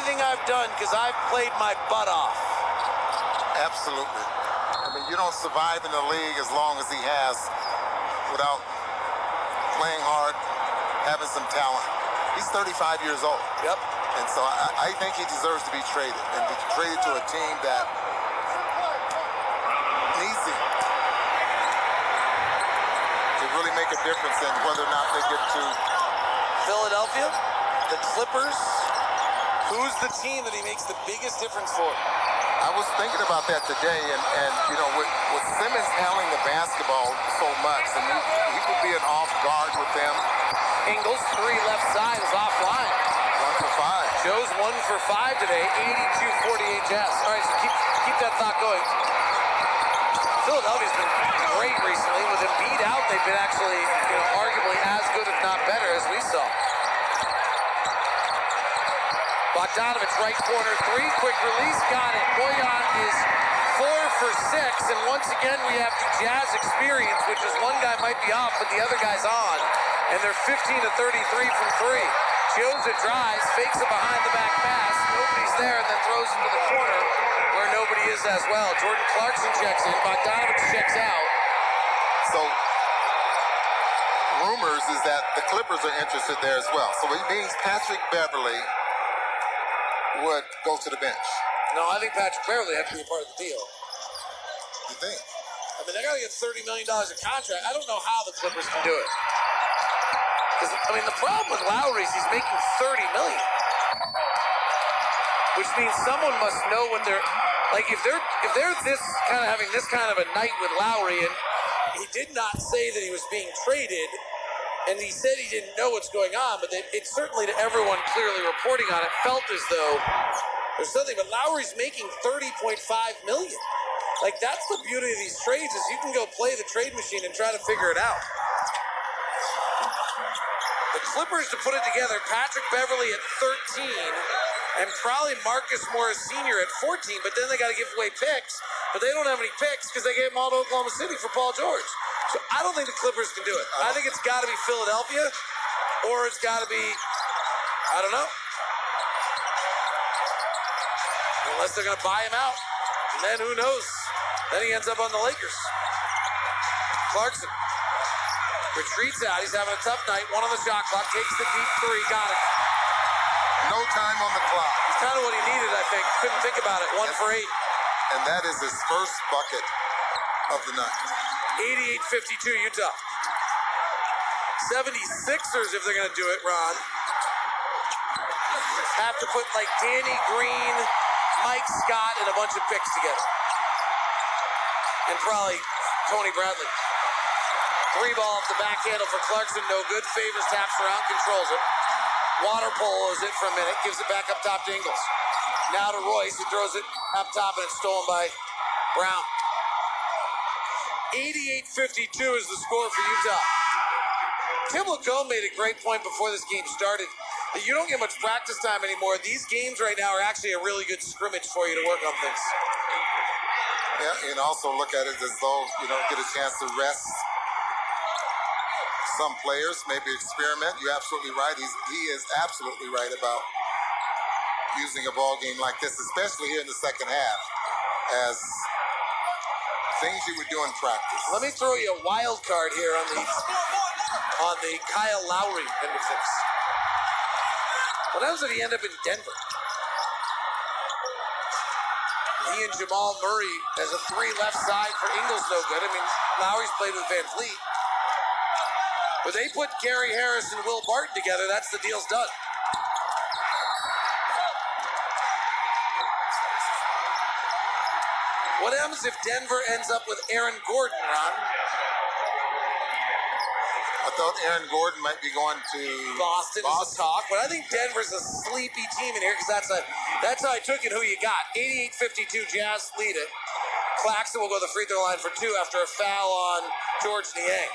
anything I've done because I've played my butt off. Absolutely. I mean, you don't survive in the league as long as he has without playing hard, having some talent. He's 35 years old. Yep. And so I think he deserves to be traded and be traded to a team that needs him to really make a difference in whether or not they get to Philadelphia, the Clippers. Who's the team that he makes the biggest difference for? I was thinking about that today, and you know, with Simmons handling the basketball so much, and he could be an off guard with them. Ingles, 3 left side, is offline. 1 for 5. Joe's 1 for 5 today, 82-48 Jazz. All right, so keep that thought going. Philadelphia's been great recently. With Embiid out, they've been actually, arguably as good, if not better, as we saw. Bogdanovich, right corner 3, quick release, got it. Bojan is 4 for 6, and once again we have the Jazz experience, which is one guy might be off, but the other guy's on, and they're 15-33 from 3. Joza drives, fakes a behind-the-back pass, nobody's there, and then throws into the corner where nobody is as well. Jordan Clarkson checks in, Bogdanovich checks out. So, rumors is that the Clippers are interested there as well. So it means Patrick Beverley would go to the bench. No, I think Patrick Beverley has to be a part of the deal. You think? I mean, they got to get $30 million a contract. I don't know how the Clippers can do it. Because, the problem with Lowry is he's making $30 million. Which means someone must know what they're... Like, if they're this kind of having this kind of a night with Lowry, and he did not say that he was being traded, and he said he didn't know what's going on, but it certainly, to everyone clearly reporting on it, felt as though there's something. But Lowry's making $30.5 million. Like, that's the beauty of these trades, is you can go play the trade machine and try to figure it out. The Clippers, to put it together, Patrick Beverley at 13, and probably Marcus Morris Sr. at 14, but then they got to give away picks, but they don't have any picks because they gave them all to Oklahoma City for Paul George. So I don't think the Clippers can do it. I think it's got to be Philadelphia, or it's got to be, I don't know. Unless they're going to buy him out. And then who knows? Then he ends up on the Lakers. Clarkson retreats out. He's having a tough night. 1 on the shot clock. Takes the deep 3. Got it. No time on the clock. It's kind of what he needed, I think. Couldn't think about it. 1 for 8. And that is his first bucket of the night. 88-52 Utah. 76ers, if they're going to do it, Ron, have to put like Danny Green, Mike Scott, and a bunch of picks together. And probably Tony Bradley. 3 ball off the back handle for Clarkson. No good. Favors, taps around, controls it. Water polo's it for a minute. Gives it back up top to Ingles. Now to Royce, who throws it up top, and it's stolen by Brown. 88-52 is the score for Utah. Tim Lacombe made a great point before this game started that you don't get much practice time anymore. These games right now are actually a really good scrimmage for you to work on things. Yeah, and also look at it as though you don't get a chance to rest some players, maybe experiment. You're absolutely right. He is absolutely right about using a ball game like this, especially here in the second half, as things you would do in practice. Let me throw you a wild card here on the Kyle Lowry end of things. What happens if he end up in Denver? He and Jamal Murray as a 3 left side for Ingles, no good. Lowry's played with Van Fleet. But they put Gary Harris and Will Barton together, that's the deal's done. What happens if Denver ends up with Aaron Gordon, Ron? I thought Aaron Gordon might be going to Boston. Is the talk, but I think Denver's a sleepy team in here because that's how I took it. Who you got? 88-52, Jazz lead it. Claxton will go to the free throw line for 2 after a foul on George Niang.